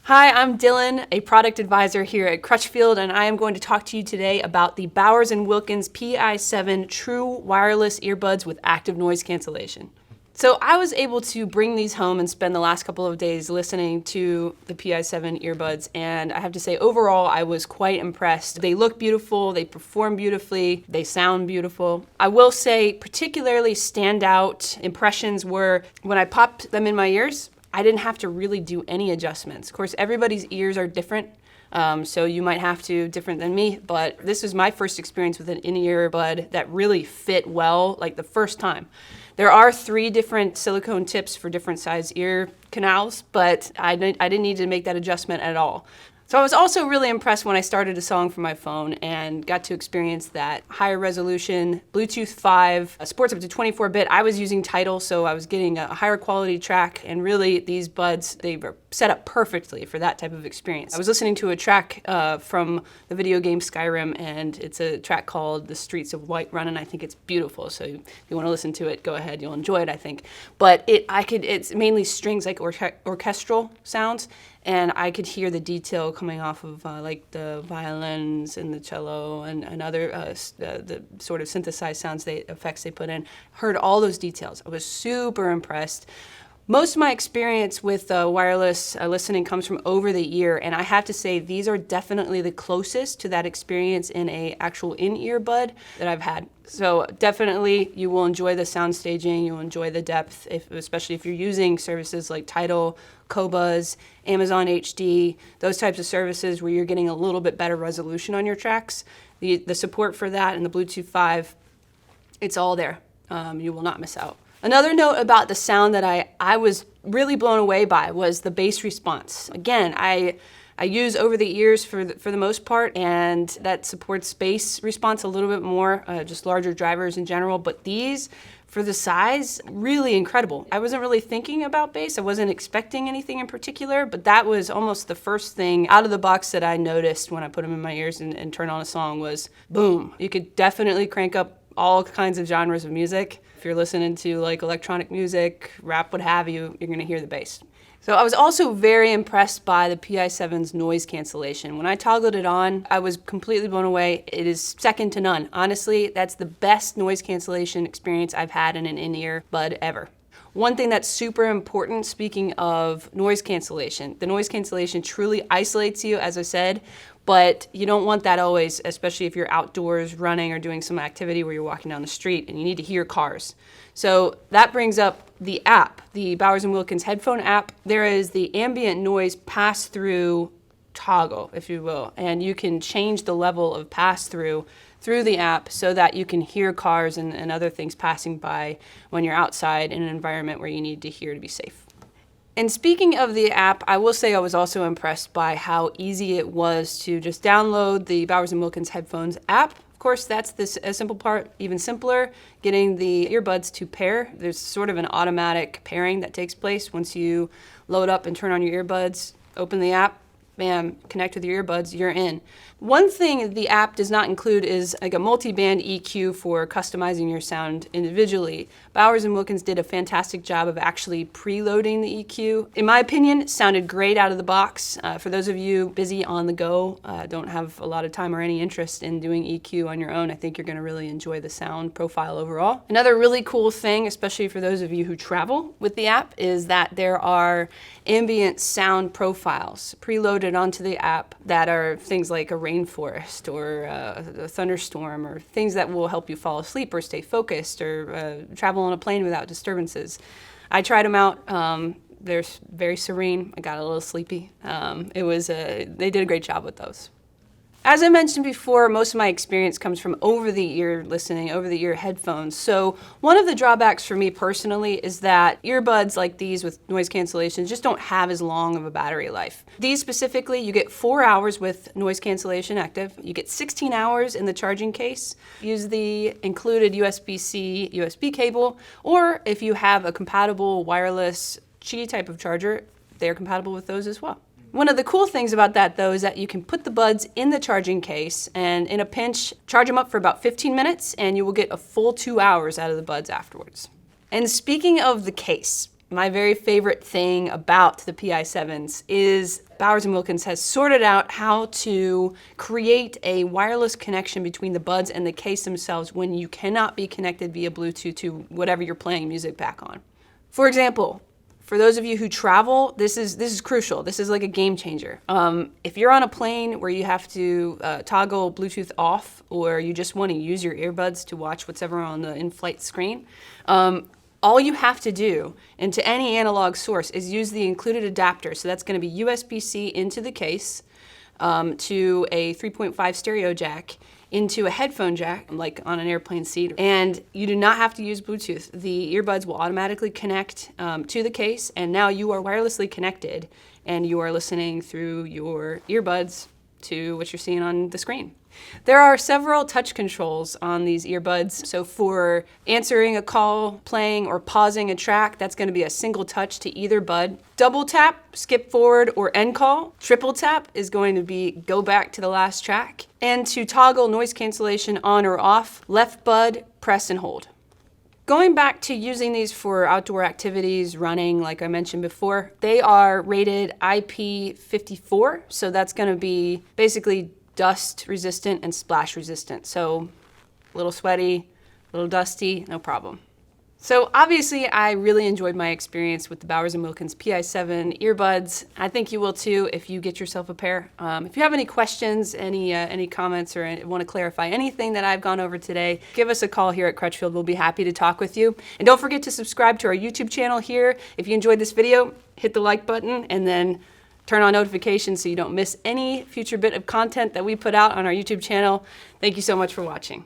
Hi, I'm Dylan, a product advisor here at Crutchfield, and I am going to talk to you today about the Bowers Wilkins PI7 True Wireless Earbuds with Active Noise Cancellation. So I was able to bring these home and spend the last couple of days listening to the PI7 earbuds, and I have to say overall I was quite impressed. They look beautiful, they perform beautifully, they sound beautiful. I will say particularly standout impressions were when I popped them in my ears. I didn't have to really do any adjustments. Of course, everybody's ears are different, so you might have to, different than me, but this was my first experience with an in-ear bud that really fit well, like the first time. There are 3 different silicone tips for different size ear canals, but I didn't need to make that adjustment at all. So I was also really impressed when I started a song from my phone and got to experience that higher resolution, Bluetooth 5, supports up to 24-bit. I was using Tidal, so I was getting a higher quality track, and really these buds, they were set up perfectly for that type of experience. I was listening to a track from the video game Skyrim, and it's a track called The Streets of Whiterun, and I think it's beautiful, so if you want to listen to it, go ahead, you'll enjoy it, I think. But it's mainly strings, like orchestral sounds, and I could hear the detail coming off of like the violins and the cello and other the sort of synthesized sounds, effects they put in. Heard all those details. I was super impressed. Most of my experience with wireless listening comes from over the ear, and I have to say these are definitely the closest to that experience in a actual in-ear bud that I've had. So definitely you will enjoy the sound staging, you'll enjoy the depth, especially if you're using services like Tidal, Qobuz, Amazon HD, those types of services where you're getting a little bit better resolution on your tracks. The support for that and the Bluetooth 5, it's all there. You will not miss out. Another note about the sound that I was really blown away by was the bass response. Again, I use over the ears for the most part, and that supports bass response a little bit more, just larger drivers in general, but these, for the size, really incredible. I wasn't really thinking about bass, I wasn't expecting anything in particular, but that was almost the first thing out of the box that I noticed when I put them in my ears and turned on a song was, boom. You could definitely crank up all kinds of genres of music. If you're listening to like electronic music, rap, what have you, you're gonna hear the bass. So I was also very impressed by the PI7's noise cancellation. When I toggled it on, I was completely blown away. It is second to none. Honestly, that's the best noise cancellation experience I've had in an in-ear bud ever. One thing that's super important, speaking of noise cancellation, the noise cancellation truly isolates you, as I said, but you don't want that always, especially if you're outdoors running or doing some activity where you're walking down the street and you need to hear cars. So that brings up the app, the Bowers Wilkins headphone app. There is the ambient noise pass-through toggle, if you will, and you can change the level of pass-through through the app so that you can hear cars and other things passing by when you're outside in an environment where you need to hear to be safe. And speaking of the app, I will say I was also impressed by how easy it was to just download the Bowers Wilkins headphones app. Of course, that's a simple part. Even simpler, getting the earbuds to pair. There's sort of an automatic pairing that takes place once you load up and turn on your earbuds, open the app, bam, connect with your earbuds, you're in. One thing the app does not include is like a multi-band EQ for customizing your sound individually. Bowers Wilkins did a fantastic job of actually preloading the EQ. In my opinion, it sounded great out of the box. For those of you busy on the go, don't have a lot of time or any interest in doing EQ on your own, I think you're going to really enjoy the sound profile overall. Another really cool thing, especially for those of you who travel with the app, is that there are ambient sound profiles preloaded onto the app that are things like a rainforest or a thunderstorm or things that will help you fall asleep or stay focused or travel on a plane without disturbances. I tried them out. They're very serene. I got a little sleepy. They did a great job with those. As I mentioned before, most of my experience comes from over-the-ear listening, over-the-ear headphones. So one of the drawbacks for me personally is that earbuds like these with noise cancellation just don't have as long of a battery life. These specifically, you get 4 hours with noise cancellation active. You get 16 hours in the charging case. Use the included USB-C USB cable, or if you have a compatible wireless Qi type of charger, they're compatible with those as well. One of the cool things about that, though, is that you can put the buds in the charging case and in a pinch, charge them up for about 15 minutes and you will get a full 2 hours out of the buds afterwards. And speaking of the case, My very favorite thing about the PI7s is Bowers Wilkins has sorted out how to create a wireless connection between the buds and the case themselves when you cannot be connected via Bluetooth to whatever you're playing music back on. For example, for those of you who travel, this is crucial. This is like a game changer. If you're on a plane where you have to toggle Bluetooth off, or you just want to use your earbuds to watch whatever on the in-flight screen, all you have to do into any analog source is use the included adapter. So that's going to be USB-C into the case, to a 3.5 stereo jack, into a headphone jack, like on an airplane seat. And you do not have to use Bluetooth. The earbuds will automatically connect to the case, and now you are wirelessly connected, and you are listening through your earbuds to what you're seeing on the screen. There are several touch controls on these earbuds. So for answering a call, playing, or pausing a track, that's going to be a single touch to either bud. Double tap, skip forward or end call. Triple tap is going to be go back to the last track. And to toggle noise cancellation on or off, left bud, press and hold. Going back to using these for outdoor activities, running, like I mentioned before, they are rated IP54. So that's going to be basically dust resistant and splash resistant. So a little sweaty, a little dusty, no problem. So obviously I really enjoyed my experience with the Bowers Wilkins PI7 earbuds. I think you will too if you get yourself a pair. If you have any questions, any comments, or want to clarify anything that I've gone over today, give us a call here at Crutchfield. We'll be happy to talk with you. And don't forget to subscribe to our YouTube channel here. If you enjoyed this video, hit the like button and then turn on notifications so you don't miss any future bit of content that we put out on our YouTube channel. Thank you so much for watching.